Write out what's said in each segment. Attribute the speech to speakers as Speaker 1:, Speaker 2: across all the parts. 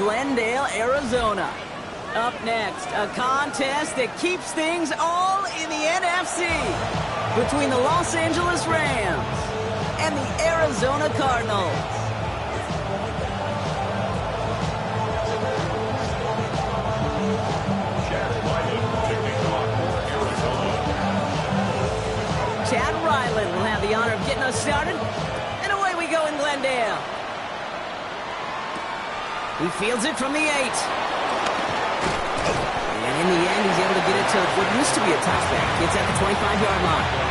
Speaker 1: Glendale, Arizona. Up next, a contest that keeps things all in the NFC between the Los Angeles Rams and the Arizona Cardinals. Chad Ryland will have the honor of getting us started, and away we go in Glendale. He fields it from the 8. And in the end, he's able to get it to what used to be a touchback. It's at the 25-yard line.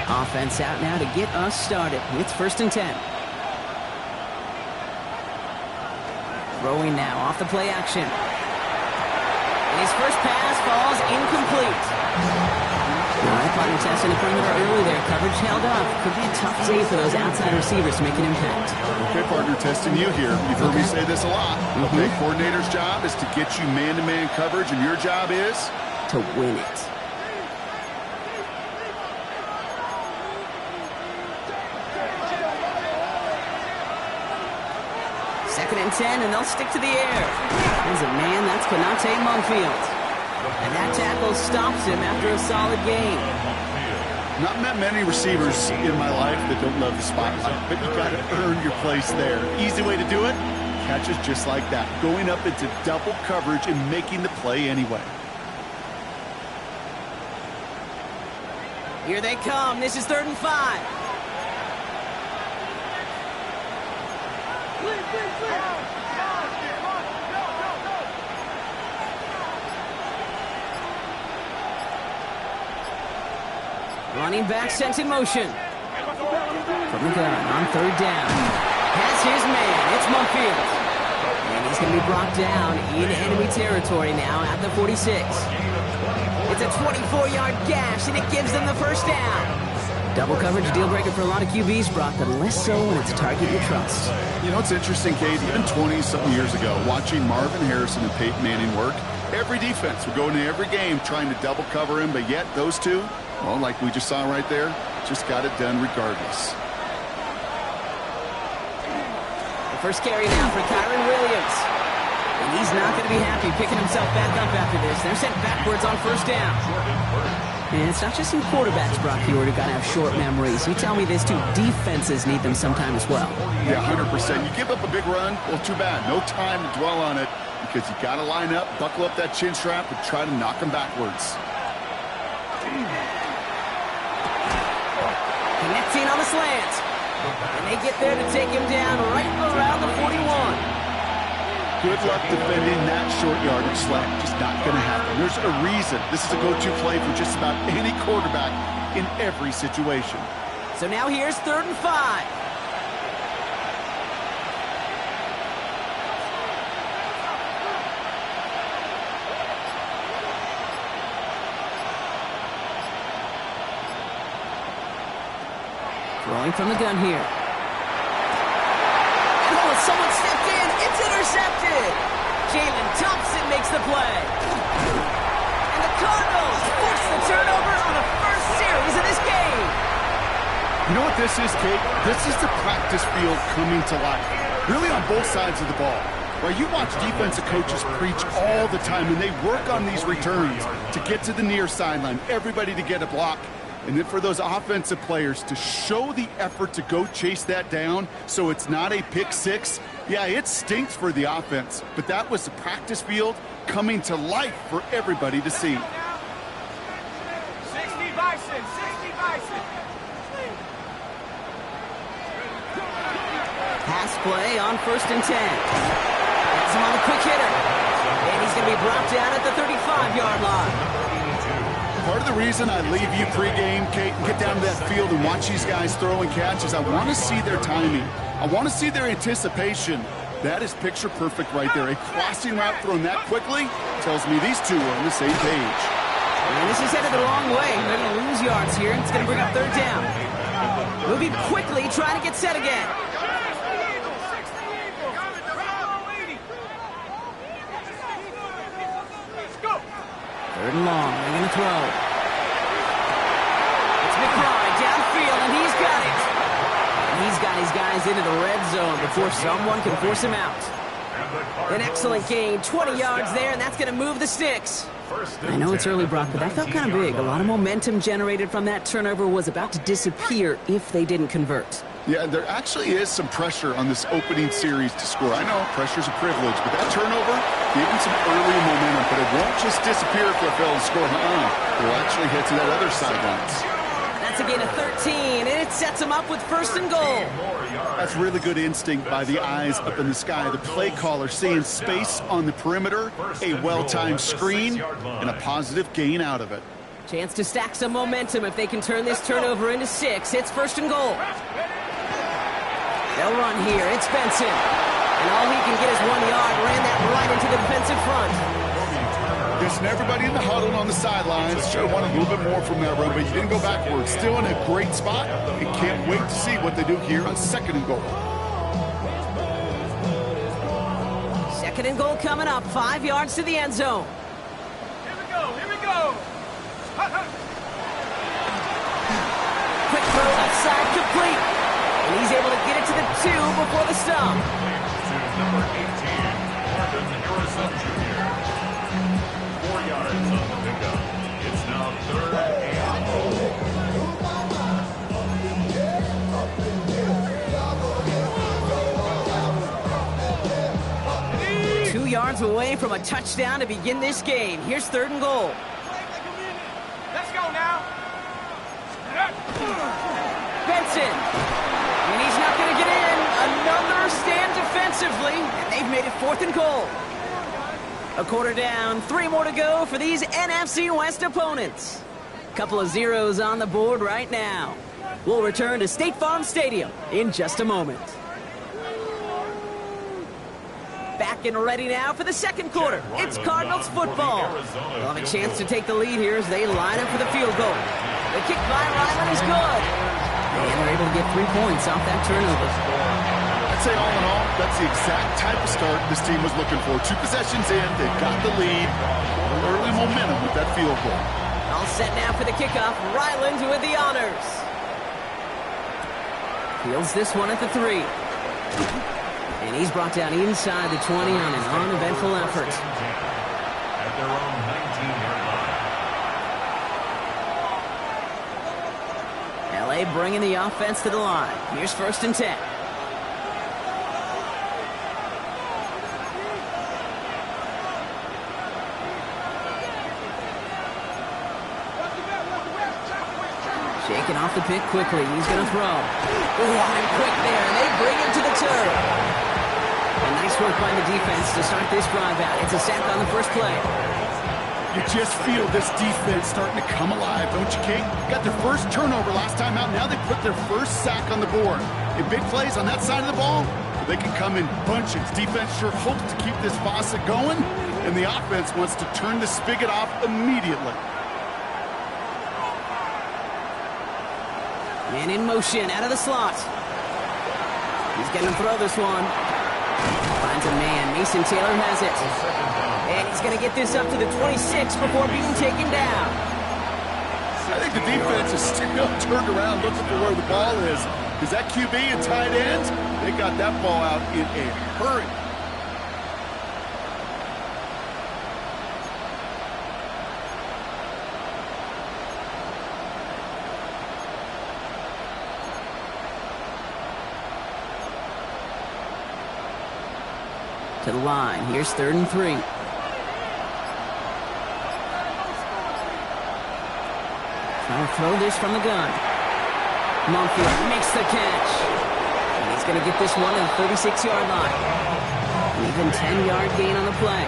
Speaker 1: Offense out now to get us started. It's 1st and 10. Throwing now off the play action. His first pass falls incomplete. Right partner testing the perimeter early there. Coverage held up. Could be a tough day for those outside receivers to make an impact.
Speaker 2: Okay, partner, testing you here. You've heard me say this a lot. Okay, coordinator's job is to get you man-to-man coverage, and your job is?
Speaker 1: To win it. Second and 10, and they'll stick to the air. There's a man, that's Konate Munkfield. And that tackle stops him after a solid gain.
Speaker 2: Not met many receivers in my life that don't love the spotlight, but you got to earn your place there. Easy way to do it, catches just like that. Going up into double coverage and making the play anyway.
Speaker 1: Here they come. This is 3rd and 5. Running back sent in motion. From the gun on 3rd down. Has his man. It's Munkfield. And he's going to be brought down in enemy territory now at the 46. It's a 24-yard gash, and it gives them the 1st down. Double coverage deal breaker for a lot of QBs, Brock, but less so when it's a target you trust.
Speaker 2: You know, it's interesting, Kate, even 20-something years ago, watching Marvin Harrison and Peyton Manning work, every defense would go into every game trying to double cover him, but yet those two, well, like we just saw right there, just got it done regardless.
Speaker 1: The first carry now for Kyren Williams. And he's not going to be happy picking himself back up after this. They're sent backwards on 1st down. And it's not just some quarterbacks, Brock Huard, who got to have short memories. You tell me this too, defenses need them sometime as well.
Speaker 2: Yeah, 100%. You give up a big run, well, too bad. No time to dwell on it because you got to line up, buckle up that chin strap, and try to knock them backwards.
Speaker 1: Connecting on the slant. And they get there to take him down right around the 41.
Speaker 2: Good luck defending that short yardage slant. Just not going to happen. There's a reason this is a go-to play for just about any quarterback in every situation.
Speaker 1: So now here's 3rd and 5. Throwing from the gun here. Oh, someone stepped in. It's intercepted. Jalen Thompson makes the play. And the Cardinals force the turnover on the first series of this game.
Speaker 2: You know what this is, Kate? This is the practice field coming to life. Really on both sides of the ball. Right, you watch defensive coaches preach all the time, and they work on these returns to get to the near sideline, everybody to get a block. And then for those offensive players to show the effort to go chase that down so it's not a pick six, yeah, it stinks for the offense. But that was the practice field coming to life for everybody to see.
Speaker 3: 60 Bison, 60 Bison.
Speaker 1: Pass play on 1st and 10. That's him on the quick hitter. And he's going to be brought down at the 35-yard line.
Speaker 2: Part of the reason I leave you pregame, Kate, and get down to that field and watch these guys throw and catch is I want to see their timing. I want to see their anticipation. That is picture perfect right there. A crossing route thrown that quickly tells me these two are on the same page.
Speaker 1: And this is headed the wrong way. They're going to lose yards here. It's going to bring up 3rd down. Moving quickly, trying to get set again. Third and long, they're going to throw. It's McBride downfield, and he's got it. And he's got his guys into the red zone before someone can force him out. An excellent gain, 20 yards there, and that's going to move the sticks. I know it's early, Brock, but that felt kind of big. A lot of momentum generated from that turnover was about to disappear if they didn't convert.
Speaker 2: Yeah, there actually is some pressure on this opening series to score. I know pressure's a privilege, but that turnover gave them some early momentum, but it won't just disappear if they fail to score. They'll actually head to that other sidelines.
Speaker 1: That's a gain of 13, and it sets them up with first and goal.
Speaker 2: That's really good instinct by the eyes up in the sky. The play caller seeing space on the perimeter, a well-timed screen, and a positive gain out of it.
Speaker 1: Chance to stack some momentum if they can turn this turnover into 6. It's first and goal. They'll run here. It's Benson. And all he can get is 1 yard. Ran that right into the defensive front.
Speaker 2: Guessing everybody in the huddle and on the sidelines should have wanted a little bit more from that run, but he didn't go backwards. Still in a great spot. And can't wait to see what they do here on second and goal.
Speaker 1: Second and goal coming up. 5 yards to the end zone.
Speaker 3: Here we go. Here we go.
Speaker 1: Quick throw left side complete. And he's able to get it to the 2 before the stop.
Speaker 4: Number 18, Marvin Harrison Jr. 4 yards on the pickup. It's now third and
Speaker 1: 2 yards away from a touchdown to begin this game. Here's third and goal.
Speaker 3: Let's go now.
Speaker 1: Benson. And he's not going to get in. Another stand defensively. And they've made it fourth and goal. A quarter down. 3 more to go for these NFC West opponents. Couple of zeros on the board right now. We'll return to State Farm Stadium in just a moment. Back and ready now for the second quarter. It's Cardinals football. They'll have a chance to take the lead here as they line up for the field goal. The kick by Ryland is good. And they're able to get 3 points off that turnover.
Speaker 2: I'd say all in all, that's the exact type of start this team was looking for. 2 possessions in, they've got the lead. Early momentum with that field goal.
Speaker 1: All set now for the kickoff. Ryland with the honors. Fields this one at the 3. And he's brought down inside the 20 on an uneventful effort.
Speaker 4: at their own 19-yard line.
Speaker 1: LA bringing the offense to the line. Here's first and 10. Shaking off the pick quickly. He's going to throw. Line quick there, and they bring him to the turf. And nice work by the defense to start this drive out. It's a sack on the first play.
Speaker 2: You just feel this defense starting to come alive, don't you, King? Got their first turnover last time out. Now they put their first sack on the board. In big plays on that side of the ball, they can come in bunches. Defense sure hopes to keep this faucet going, and the offense wants to turn the spigot off immediately.
Speaker 1: Man in motion, out of the slot. He's going to throw this one. Finds a man. Mason Taylor has it. And he's going to get this up to the 26 before being taken down.
Speaker 2: I think the defense is still turned around looking for where the ball is. Because that QB and tight ends, they got that ball out in a hurry.
Speaker 1: To the line. Here's 3rd and 3. Trying to throw this from the gun. Monfield makes the catch. And he's going to get this one at the 36-yard line. An even 10-yard gain on the play.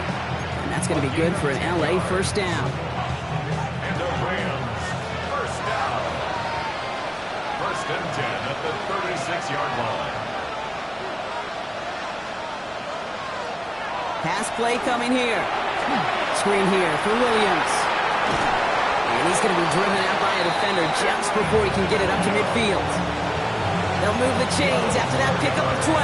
Speaker 1: And that's going to be good for an LA first down.
Speaker 4: And the Rams, first down. 1st and 10 at the 36-yard line.
Speaker 1: Pass play coming here. Screen here for Williams. And he's going to be driven out by a defender just before he can get it up to midfield. They'll move the chains after that pickup of 12.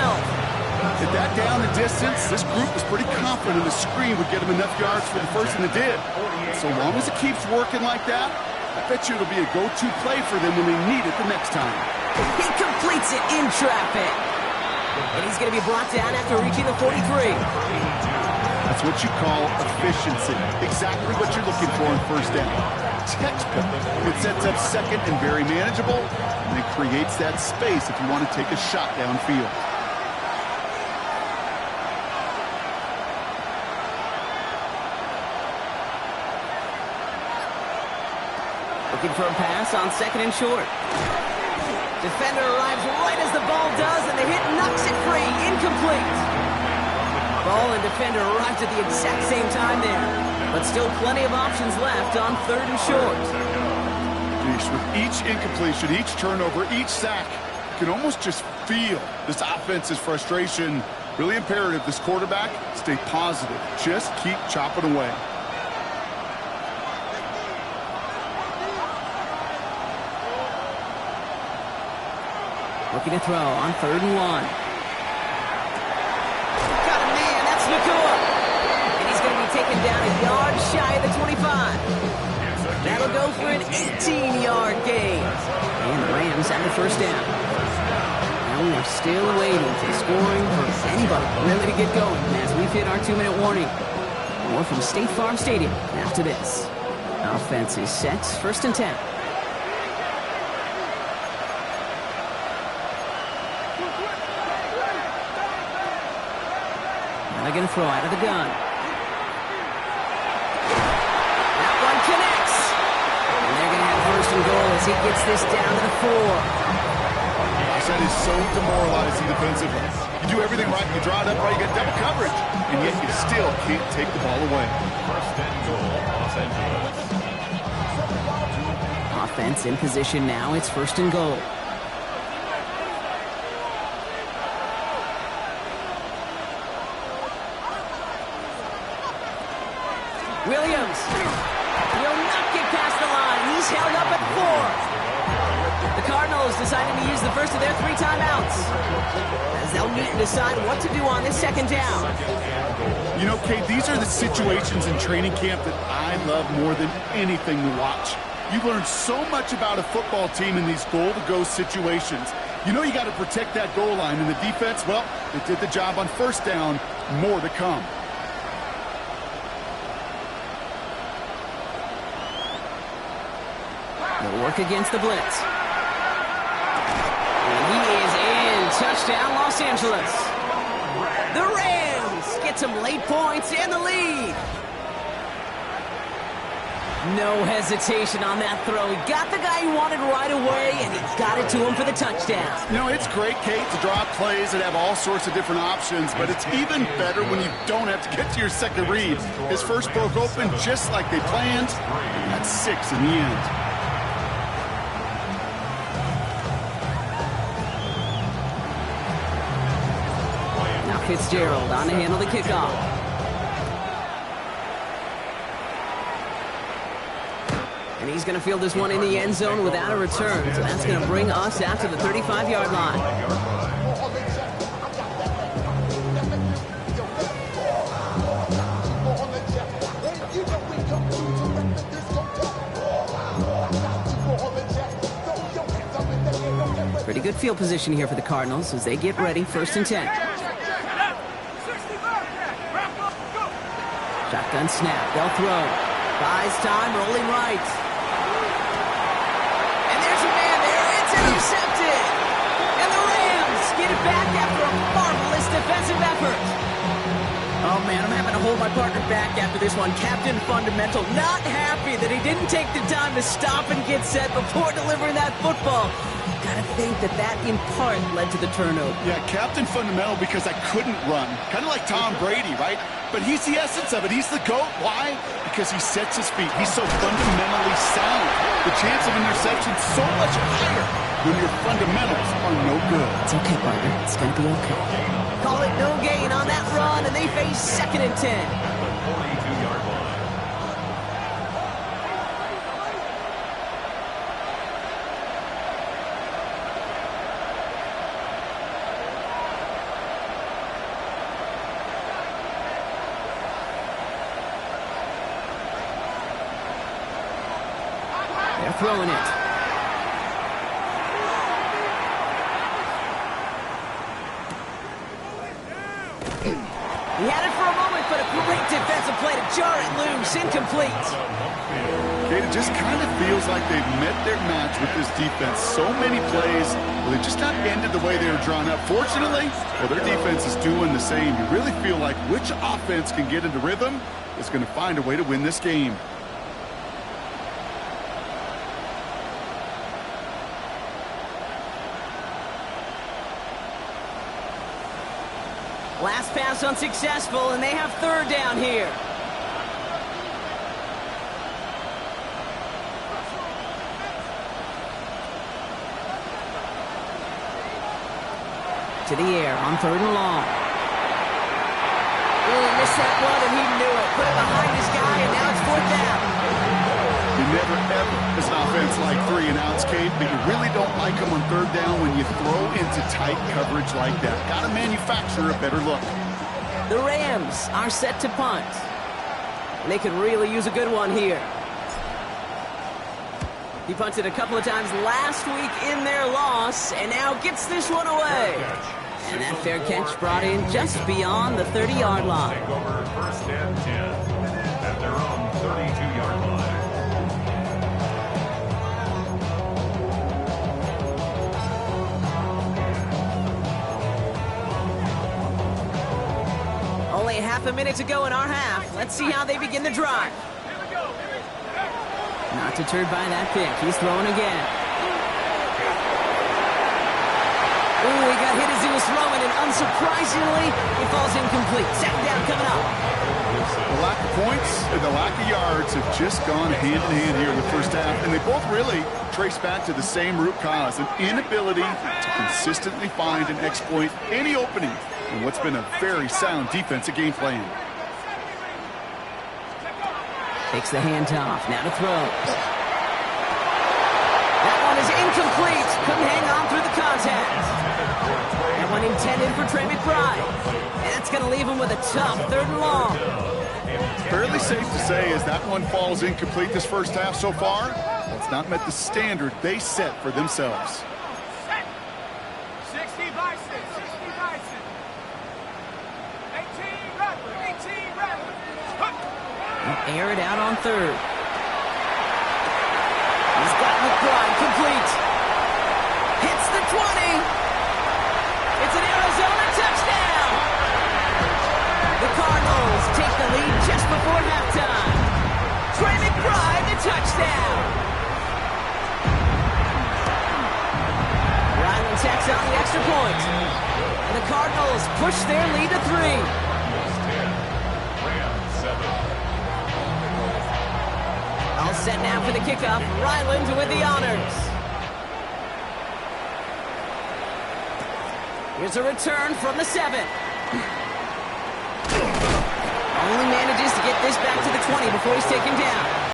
Speaker 2: At that down and distance, this group was pretty confident the screen would get them enough yards for the first, and it did. So long as it keeps working like that, I bet you it'll be a go-to play for them when they need it the next time.
Speaker 1: He completes it in traffic. And he's going to be brought down after reaching the 43.
Speaker 2: That's what you call efficiency. Exactly what you're looking for in first down. Textbook. It sets up second and very manageable, and it creates that space if you want to take a shot downfield.
Speaker 1: Looking for a pass on second and short. Defender arrives right as the ball does, and the hit knocks it free. Incomplete. Ball and defender arrived at the exact same time there. But still plenty of options left on third and short.
Speaker 2: With each incompletion, each turnover, each sack, you can almost just feel this offense's frustration. Really imperative this quarterback stay positive. Just keep chopping away.
Speaker 1: Looking to throw on third and 1. Got a man, that's Nakua. And he's going to be taken down a yard shy of the 25. That'll go for an 18-yard gain. And the Rams have the first down. Now we are still waiting for scoring for anybody really to get going as we've hit our 2-minute warning. More from State Farm Stadium after this. Offense is set, first and 10. They're going to throw out of the gun. That one connects. And they're going to have first and goal as he gets this down to the 4.
Speaker 2: That is so demoralizing defensively. You do everything right, you draw it up right, you get double coverage, and yet you still can't take the ball away.
Speaker 4: First and goal, Los Angeles.
Speaker 1: Offense in position now. It's first and goal. Williams will not get past the line. He's held up at 4. The Cardinals deciding to use the first of their 3 timeouts as they'll meet and decide what to do on this second down.
Speaker 2: You know, Kate, these are the situations in training camp that I love more than anything to watch. You learn so much about a football team in these goal-to-go situations. You know you got to protect that goal line, and the defense, well, they did the job on first down. More to come.
Speaker 1: They'll work against the blitz. And he is in. Touchdown, Los Angeles. The Rams get some late points and the lead. No hesitation on that throw. He got the guy he wanted right away, and he got it to him for the touchdown.
Speaker 2: You know, it's great, Kate, to draw plays that have all sorts of different options, but it's even better when you don't have to get to your second read. His first broke open just like they planned. That's 6 in the end.
Speaker 1: Fitzgerald on to handle the kickoff. And he's going to field this one in the end zone without a return. So that's going to bring us out to the 35-yard line. Pretty good field position here for the Cardinals as they get ready, first and 10. Shotgun snap, they'll throw. Buys time, rolling right. And there's a man there, it's intercepted. And the Rams get it back after a marvelous defensive effort. Oh man, I'm having to hold my partner back after this one. Captain Fundamental not happy that he didn't take the time to stop and get set before delivering that football. Gotta think that in part led to the turnover.
Speaker 2: Yeah, Captain Fundamental because I couldn't run. Kind of like Tom Brady, right? But he's the essence of it. He's the GOAT. Why? Because he sets his feet. He's so fundamentally sound. The chance of interception so much higher when your fundamentals are no good.
Speaker 1: It's okay, partner. It's gonna be okay. Call it no gain on that run, and they face second and 10.
Speaker 4: 42-yard line.
Speaker 1: throwing it. He had it for a moment, but a great defensive play to jar it loose. Incomplete.
Speaker 2: Kate, it just kind of feels like they've met their match with this defense. So many plays, well, they just not ended the way they were drawn up. Fortunately, well, their defense is doing the same. You really feel like which offense can get into rhythm is going to find a way to win this game.
Speaker 1: Last pass unsuccessful, and they have third down here. To the air on third and long. He missed that one, and he knew it. Put it behind his guy, and now it's fourth down.
Speaker 2: You never, ever, as an offense, like 3 and outs, Kate, but you really don't like them on third down when you throw into tight coverage like that. Got to manufacture a better look.
Speaker 1: The Rams are set to punt. And they could really use a good one here. He punted a couple of times last week in their loss, and now gets this one away. And that fair catch brought in just beyond the 30-yard line.
Speaker 4: Take over first and 10 at their own 32-yard line.
Speaker 1: Only half a minute to go in our half. Let's see how they begin the drive. Not deterred by that pick. He's throwing again. Ooh, he got hit as he was throwing, and unsurprisingly, he falls incomplete. Second down coming up.
Speaker 2: The lack of points and the lack of yards have just gone hand in hand here in the first half, and they both really trace back to the same root cause, an inability to consistently find and exploit any opening in what's been a very sound defensive game plan.
Speaker 1: Takes the handoff. Now to throw. That one is incomplete. Couldn't hang on through the contact. That one intended for Trey McBride. And that's going to leave him with a tough third and long.
Speaker 2: Fairly safe to say as that one falls incomplete this first half so far, it's not met the standard they set for themselves.
Speaker 3: 60 Bison, 60 Bison. 18 Rattler, 18 Rattler.
Speaker 1: Air it out on third. He's got McBride complete. Hits the 20. It's an Arizona touchdown. The Cardinals take the lead just before halftime. Trey McBride, the touchdown. Ryland tacks on the extra point. And the Cardinals push their lead to 3.
Speaker 4: Rams 7.
Speaker 1: All set now for the kickoff. Ryland with the honors. Here's a return from the 7. Only manages to get this back to the 20 before he's taken down.